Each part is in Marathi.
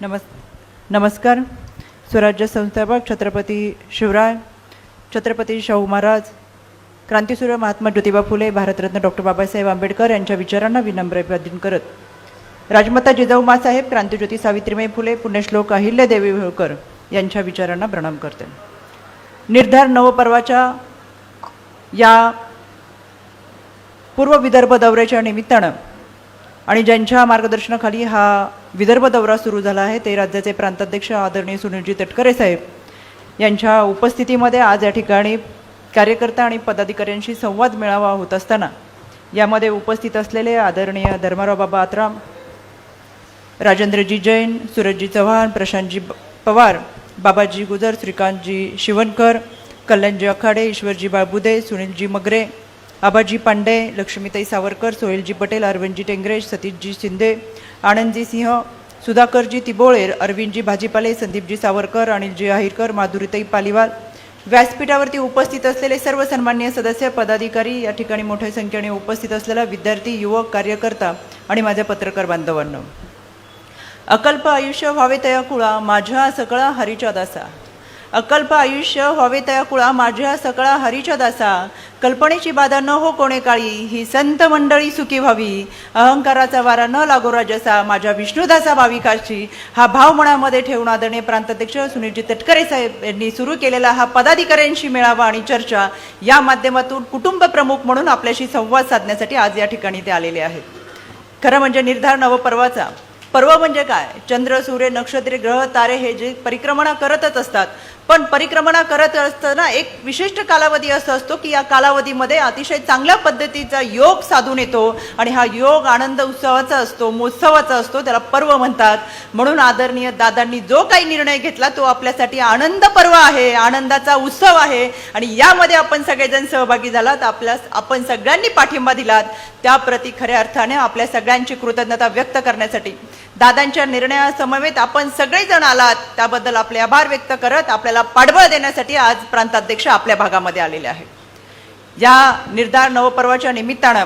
नमस् नमस्कार. स्वराज्य संस्थापक छत्रपती शिवराय, छत्रपती शाहू महाराज, क्रांतीसूर्य महात्मा ज्योतिबा फुले, भारतरत्न डॉक्टर बाबासाहेब आंबेडकर यांच्या विचारांना विनम्र अभिवादन करत, राजमाता जिजाऊ माँसाहेब, क्रांतिज्योती सावित्रीबाई फुले, पुण्यश्लोक अहिल्यादेवी होळकर यांच्या विचारांना प्रणाम करते. निर्धार नवपर्वाच्या या पूर्व विदर्भ दौऱ्याच्या निमित्तानं आणि ज्यांच्या मार्गदर्शनाखाली हा विदर्भ दौरा सुरू झाला आहे ते राज्याचे प्रांताध्यक्ष आदरणीय सुनीलजी तटकरे साहेब यांच्या उपस्थितीमध्ये आज या ठिकाणी कार्यकर्ता आणि पदाधिकाऱ्यांशी संवाद मेळावा होत असताना यामध्ये उपस्थित असलेले आदरणीय धर्माराव बाबा आत्राम, राजेंद्रजी जैन, सूरजजी चव्हाण, प्रशांतजी पवार, बाबाजी गुजर, श्रीकांतजी शिवणकर, कल्याणजी आखाडे, ईश्वरजी बाळबुदे, सुनीलजी मगरे, आबाजी पांडे, लक्ष्मीताई सावरकर, सोहेलजी पटेल, अरविंदजी टेंगरे, सतीशजी शिंदे, आनंदजी सिंह, सुधाकरजी तिबोळे, अरविंदजी भाजीपाले, संदीपजी सावरकर, अनिलजी आहिरकर, माधुरीताई पालिवाल, व्यासपीठावरती उपस्थित असलेले सर्व सन्माननीय सदस्य, पदाधिकारी, या ठिकाणी मोठ्या संख्येने उपस्थित असलेला विद्यार्थी, युवक, कार्यकर्ता आणि माझ्या पत्रकार बांधवांनो, अकल्प आयुष्य व्हावे तया कुळा माझ्या सकळा हरीच्या दासा. अकल्प आयुष्य व्हावे तया कुळा माझ्या सकळा हरीच्या दासा. कल्पनेची बाधा न हो कोणे काळी, ही संत मंडळी सुखी व्हावी. अहंकाराचा वारा न लागो राजसा, माझ्या विष्णुदासा भाविकाची. हा भाव मनामध्ये ठेवून आदरणीय प्रांताध्यक्ष सुनीलजी तटकरे साहेब यांनी सुरू केलेला हा पदाधिकाऱ्यांशी मेळावा आणि चर्चा या माध्यमातून कुटुंब प्रमुख म्हणून आपल्याशी संवाद साधण्यासाठी आज या ठिकाणी ते आलेले आहेत. खरं म्हणजे निर्धार नवपर्वाचा पर्व म्हणजे काय? चंद्र, सूर्य, नक्षत्रे, ग्रह, तारे हे जे परिक्रमणा करतच असतात, पण परिक्रमणा करत असताना एक विशिष्ट कालावधी असा असतो की या कालावधीमध्ये अतिशय चांगल्या पद्धतीचा योग साधून येतो आणि हा योग आनंद उत्सवाचा असतो, महोत्सवाचा असतो, त्याला पर्व म्हणतात. म्हणून आदरणीय दादांनी जो काही निर्णय घेतला तो आपल्यासाठी आनंद पर्व आहे, आनंदाचा उत्सव आहे आणि यामध्ये आपण सगळेजण सहभागी झालात, आपण सगळ्यांनी पाठिंबा दिलात, त्याप्रती खऱ्या अर्थाने आपल्या सगळ्यांची कृतज्ञता व्यक्त करण्यासाठी दादांच्या निर्णयासमवेत आपण सगळेजण आलात, त्याबद्दल आपले आभार व्यक्त करत आपल्याला पाठबळ देण्यासाठी आज प्रांताध्यक्ष आपल्या भागामध्ये आलेले आहेत. या निर्धार नवपर्वाच्या निमित्तानं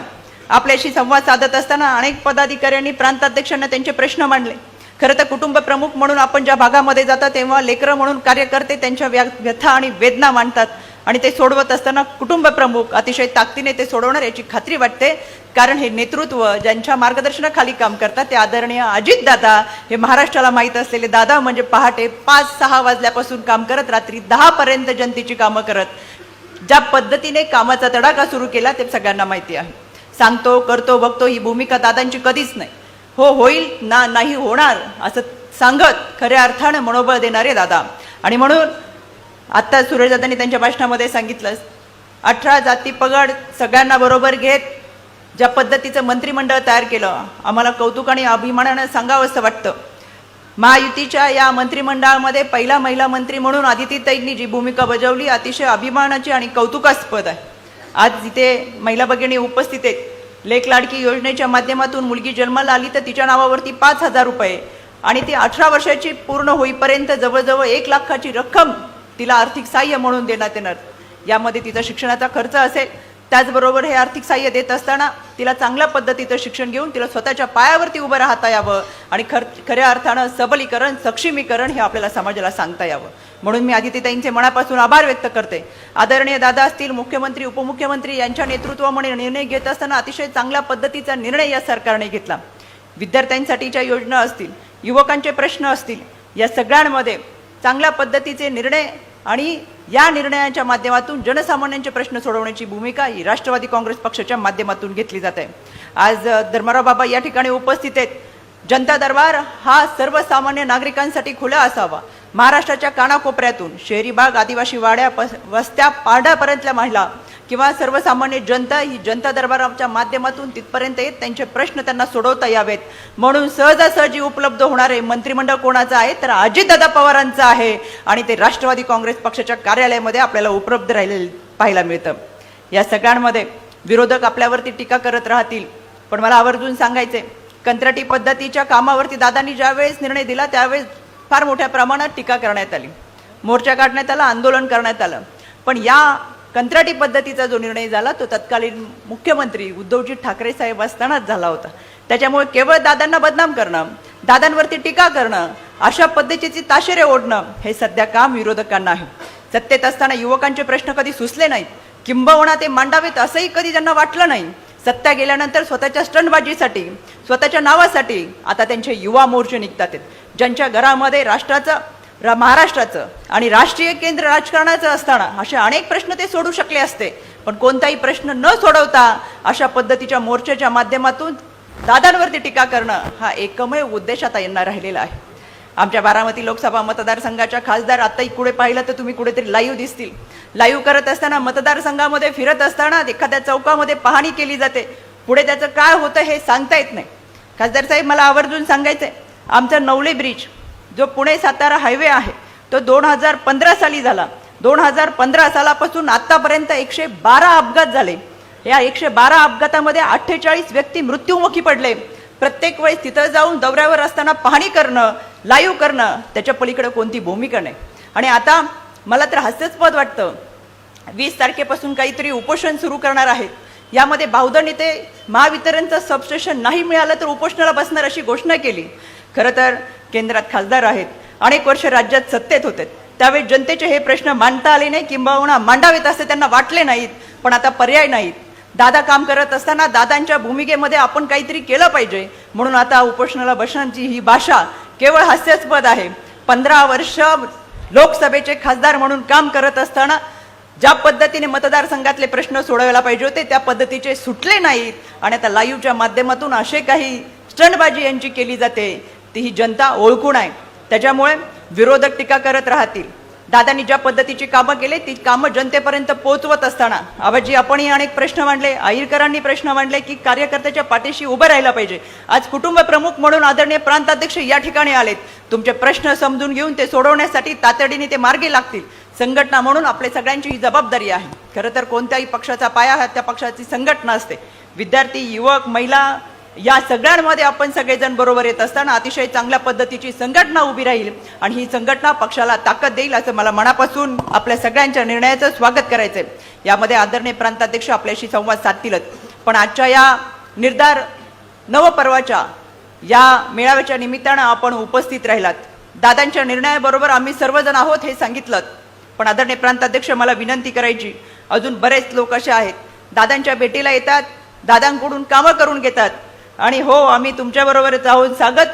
आपल्याशी संवाद साधत असताना अनेक पदाधिकाऱ्यांनी प्रांताध्यक्षांना त्यांचे प्रश्न मांडले. खरं तर कुटुंब प्रमुख म्हणून आपण ज्या भागामध्ये जाता तेव्हा लेकरं म्हणून कार्यकर्ते त्यांच्या व्यथा आणि वेदना मांडतात आणि ते सोडवत असताना कुटुंब प्रमुख अतिशय ताकदीने ते सोडवणार याची खात्री वाटते. कारण हे नेतृत्व ज्यांच्या मार्गदर्शनाखाली काम करतात ते आदरणीय अजित दादा, हे महाराष्ट्राला माहीत असलेले दादा, म्हणजे पहाटे 5-6 वाजल्यापासून काम करत रात्री 10 पर्यंत जनतेची कामं करत ज्या पद्धतीने कामाचा तडाखा सुरू केला ते सगळ्यांना माहिती आहे. सांगतो, करतो, बघतो ही भूमिका दादांची कधीच नाही. हो होईल ना, नाही होणार असं सांगत खऱ्या अर्थानं मनोबळ देणारे दादा. आणि म्हणून आत्ता सूर्यदादांनी त्यांच्या भाषणामध्ये सांगितलं, 18 जाती पगड सगळ्यांना बरोबर घेत ज्या पद्धतीचं मंत्रिमंडळ तयार केलं, आम्हाला कौतुक आणि अभिमानानं सांगावंसं वाटतं. महायुतीच्या या मंत्रिमंडळामध्ये पहिला महिला मंत्री म्हणून आदितीताईंनी जी भूमिका बजावली अतिशय अभिमानाची आणि कौतुकास्पद आहे. आज इथे महिला भगिनी उपस्थित आहेत. लेक लाडकी योजनेच्या माध्यमातून मुलगी जन्माला आली तर तिच्या नावावरती 5,000 रुपये आणि ती 18 वर्षाची पूर्ण होईपर्यंत जवळजवळ 1 लाखाची रक्कम तिला आर्थिक सहाय्य म्हणून देण्यात येणार. यामध्ये तिचा शिक्षणाचा खर्च असेल, त्याचबरोबर हे आर्थिक सहाय्य देत असताना तिला चांगल्या पद्धतीचं शिक्षण घेऊन तिला स्वतःच्या पायावरती उभं राहता यावं आणि खऱ्या अर्थानं सबलीकरण, सक्षमीकरण हे आपल्याला समाजाला सांगता यावं. म्हणून मी आदितीताईंचे मनापासून आभार व्यक्त करते. आदरणीय दादा असतील, मुख्यमंत्री, उपमुख्यमंत्री यांच्या नेतृत्वामध्ये निर्णय घेत असताना अतिशय चांगल्या पद्धतीचा निर्णय या सरकारने घेतला. विद्यार्थ्यांसाठीच्या योजना असतील, युवकांचे प्रश्न असतील, या सगळ्यांमध्ये चांगल्या पद्धतीचे निर्णय आणि या निर्णयाच्या माध्यमातून जनसामान्यांचे प्रश्न सोडवण्याची भूमिका ही राष्ट्रवादी काँग्रेस पक्षाच्या माध्यमातून घेतली जात आहे. आज धर्माराव बाबा या ठिकाणी उपस्थित आहेत. जनता दरबार हा सर्वसामान्य नागरिकांसाठी खुला असावा. महाराष्ट्राच्या कानाकोपऱ्यातून शहरी भाग, आदिवासी वाड्या, वस्त्या, पाड्यापर्यंतल्या महिला किंवा सर्वसामान्य जनता ही जनता दरबाराच्या माध्यमातून तिथपर्यंत येत त्यांचे प्रश्न त्यांना सोडवता यावेत. म्हणून सहजासहजी उपलब्ध होणारे मंत्रिमंडळ कोणाचं आहे तर अजितदादा पवारांचं आहे आणि ते राष्ट्रवादी काँग्रेस पक्षाच्या कार्यालयामध्ये आपल्याला उपलब्ध राहिलेले पाहायला मिळतं. या सगळ्यांमध्ये विरोधक आपल्यावरती टीका करत राहतील, पण मला आवर्जून सांगायचे, कंत्राटी पद्धतीच्या कामावरती दादांनी ज्यावेळेस निर्णय दिला त्यावेळेस फार मोठ्या प्रमाणात टीका करण्यात आली, मोर्चा काढण्यात आला, आंदोलन करण्यात आलं. पण या कंत्राटी पद्धतीचा जो निर्णय झाला तो तत्कालीन मुख्यमंत्री उद्धवजी ठाकरे साहेब असतानाच झाला होता. त्याच्यामुळे केवळ दादांना बदनाम करणं, दादांवरती टीका करणं अशा पद्धतीची ताशेरे ओढणं हे सध्या काम विरोधकांना आहे. सत्तेत असताना युवकांचे प्रश्न कधी सुचले नाहीत, किंबहुना ते मांडावेत असंही कधी त्यांना वाटलं नाही. सत्ता गेल्यानंतर स्वतःच्या स्टंटबाजीसाठी, स्वतःच्या नावासाठी आता त्यांचे युवा मोर्चे निघतात आहेत. ज्यांच्या घरामध्ये महाराष्ट्राचं आणि राष्ट्रीय केंद्र राजकारणाचं असताना असे अनेक प्रश्न ते सोडू शकले असते, पण कोणताही प्रश्न न सोडवता अशा पद्धतीच्या मोर्चाच्या माध्यमातून दादांवरती टीका करणं हा एकमेव उद्देश आता यांना राहिलेला आहे. आमच्या बारामती लोकसभा मतदारसंघाच्या खासदार आत्ताही पुढे पाहिलं तर तुम्ही कुठेतरी लाईव्ह दिसतील. लाईव्ह करत असताना मतदारसंघामध्ये फिरत असताना एखाद्या चौकामध्ये पाहणी केली जाते, पुढे त्याचं काय होतं हे सांगता येत नाही. खासदार साहेब, मला आवर्जून सांगायचं आहे, आमचा नवले ब्रिज जो पुणे सातारा हायवे आहे तो 2015 साली झाला. 2015 सालापासून आतापर्यंत 112 अपघात झाले. या 112 अपघातामध्ये 48 व्यक्ती मृत्युमुखी पडले. प्रत्येक वेळेस तिथं जाऊन दौऱ्यावर असताना पाहणी करणं, लाईव्ह करणं, त्याच्या पलीकडे कोणती भूमिका नाही. आणि आता मला तर हास्यास्पद वाटतं, 20 तारखेपासून काहीतरी उपोषण सुरू करणार आहेत. यामध्ये बावधन येथे महावितरणचं सबस्टेशन नाही मिळालं तर उपोषणाला बसणार अशी घोषणा केली. खरं तर केंद्रात खासदार आहेत, अनेक वर्ष राज्यात सत्तेत होते, त्यावेळी जनतेचे हे प्रश्न मांडता आले नाही, किंबहुना मांडावेत असे त्यांना वाटले नाहीत. पण आता पर्याय नाहीत. दादा काम करत असताना दादांच्या भूमिकेमध्ये आपण काहीतरी केलं पाहिजे, म्हणून आता उपोषणाला बसण्याची ही भाषा केवळ हास्यास्पद आहे. 15 वर्ष लोकसभेचे खासदार म्हणून काम करत असताना ज्या पद्धतीने मतदारसंघातले प्रश्न सोडवायला पाहिजे होते त्या पद्धतीचे सुटले नाहीत. आणि आता लाईव्हच्या माध्यमातून असे काही स्टंटबाजी यांची केली जाते, ती ही जनता ओळखून आहे. त्याच्यामुळे विरोधक टीका करत राहतील. दादांनी ज्या पद्धतीची कामं केली ती कामं जनतेपर्यंत पोहोचवत असताना आबाजी आपणही अनेक प्रश्न मांडले, अहिरकरांनी प्रश्न मांडले की कार्यकर्त्याच्या पाठीशी उभं राहायला पाहिजे. आज कुटुंब प्रमुख म्हणून आदरणीय प्रांताध्यक्ष या ठिकाणी आलेत. तुमचे प्रश्न समजून घेऊन ते सोडवण्यासाठी तातडीने ते मार्गी लागतील. संघटना म्हणून आपल्या सगळ्यांची ही जबाबदारी आहे. खरं तर कोणत्याही पक्षाचा पाया हा त्या पक्षाची संघटना असते. विद्यार्थी, युवक, महिला या सगळ्यांमध्ये आपण सगळेजण बरोबर येत असताना अतिशय चांगल्या पद्धतीची संघटना उभी राहील आणि ही संघटना पक्षाला ताकद देईल असं मला मनापासून आपल्या सगळ्यांच्या निर्णयाचं स्वागत करायचंय. यामध्ये आदरणीय प्रांताध्यक्ष आपल्याशी संवाद साधतीलच, पण आजच्या या निर्धार नवपर्वाच्या या मेळाव्याच्या निमित्तानं आपण उपस्थित राहिलात. दादांच्या निर्णयाबरोबर आम्ही सर्वजण आहोत हे सांगितलं, पण आदरणीय प्रांताध्यक्ष मला विनंती करायची, अजून बरेच लोक असे आहेत दादांच्या भेटीला येतात, दादांकडून कामं करून घेतात आणि हो आम्ही तुमच्याबरोबरच आहोत सांगत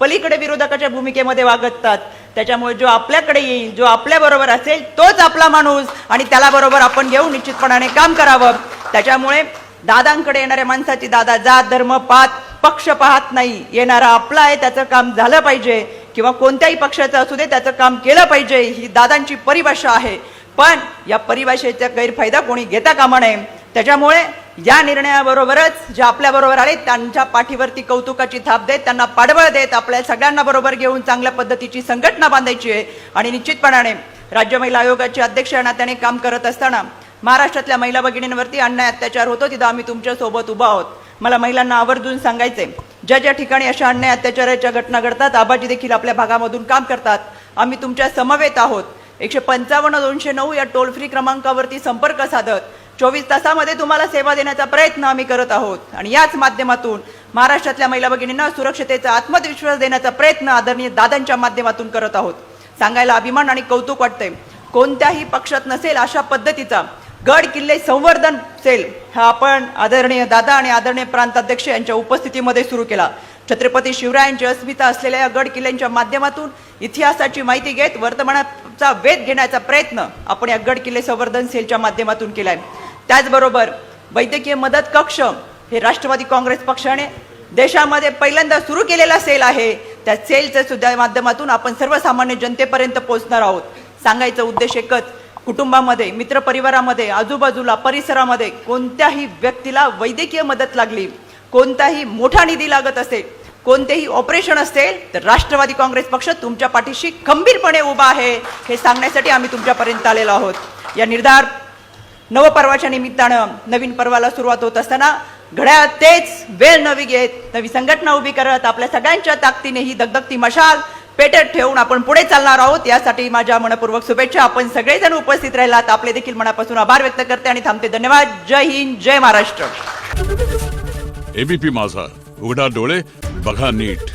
पलीकडे विरोधकाच्या भूमिकेमध्ये वागतात. त्याच्यामुळे जो आपल्याकडे येईल, जो आपल्याबरोबर असेल तोच आपला माणूस आणि त्याला बरोबर आपण घेऊन निश्चितपणाने काम करावं. त्याच्यामुळे दादांकडे येणाऱ्या माणसाची दादा जात, धर्म, पात, पक्ष पाहत नाही. येणारा आपला आहे, त्याचं काम झालं पाहिजे किंवा कोणत्याही पक्षाचं असू दे त्याचं काम केलं पाहिजे, ही दादांची परिभाषा आहे. पण या परिभाषेचा गैरफायदा कोणी घेता कामा नये. त्याच्यामुळे या निर्णयाबरोबरच जे आपल्याबरोबर आले त्यांच्या पाठीवरती कौतुकाची थाप देत, त्यांना पाठबळ देत आपल्या सगळ्यांना बरोबर घेऊन चांगल्या पद्धतीची संघटना बांधायची आहे. आणि निश्चितपणाने राज्य महिला आयोगाचे अध्यक्ष या नात्याने काम करत असताना महाराष्ट्रातल्या महिला भगिनींवरती अन्याय अत्याचार होतो तिथं आम्ही तुमच्यासोबत उभा आहोत. मला महिलांना आवर्जून सांगायचे, ज्या ज्या ठिकाणी अशा अन्याय अत्याचाराच्या घटना घडतात आबाजी देखील आपल्या भागामधून काम करतात. आम्ही तुमच्या समवेत आहोत. 155-209 या टोल फ्री क्रमांकावरती संपर्क साधत 24 तासामध्ये तुम्हाला सेवा देण्याचा प्रयत्न आम्ही करत आहोत. आणि याच माध्यमातून महाराष्ट्रातल्या महिला भगिनींना सुरक्षतेचा आत्मविश्वास देण्याचा प्रयत्न आदरणीय दादांच्या माध्यमातून करत आहोत. सांगायला अभिमान आणि कौतुक वाटते. कोणत्याही पक्षात नसेल अशा पद्धतीचा गड किल्ले संवर्धन सेल हा आपण आदरणीय दादा आणि आदरणीय प्रांताध्यक्ष यांच्या उपस्थितीमध्ये सुरू केला. छत्रपती शिवरायांची अस्मिता असलेल्या या गड किल्ल्यांच्या माध्यमातून इतिहासाची माहिती घेत वर्तमानाचा वेध घेण्याचा प्रयत्न आपण या गड किल्ले संवर्धन सेलच्या माध्यमातून केलाय. त्याचबरोबर वैद्यकीय मदत कक्ष हे राष्ट्रवादी काँग्रेस पक्षाने देशामध्ये पहिल्यांदा सुरू केलेला सेल आहे. त्या सेलच्या सुद्धा माध्यमातून आपण सर्वसामान्य जनतेपर्यंत पोहोचणार आहोत. सांगायचा उद्देश एकच, कुटुंबामध्ये, मित्रपरिवारामध्ये, आजूबाजूला, परिसरामध्ये कोणत्याही व्यक्तीला वैद्यकीय मदत लागली, कोणताही मोठा निधी लागत असेल, कोणतेही ऑपरेशन असेल तर राष्ट्रवादी काँग्रेस पक्ष तुमच्या पाठीशी खंबीरपणे उभा आहे हे सांगण्यासाठी आम्ही तुमच्यापर्यंत आलेलो आहोत. या निर्धार नवपर्वाच्या निमित्तानं नवीन पर्वाला सुरुवात होत असताना घड्याळ तेच वेळ नवी घेत नवी संघटना उभी करत आपल्या सगळ्यांच्या ताकदीने ही दगदगती मशाल पेटत ठेवून आपण पुढे चालणार आहोत. यासाठी माझ्या मनपूर्वक शुभेच्छा. आपण सगळेजण उपस्थित राहिलात, आपले देखील मनापासून आभार व्यक्त करते आणि थांबते. धन्यवाद. जय हिंद, जय महाराष्ट्र. एबीपी माझा, उघडा डोळे बघा नीट.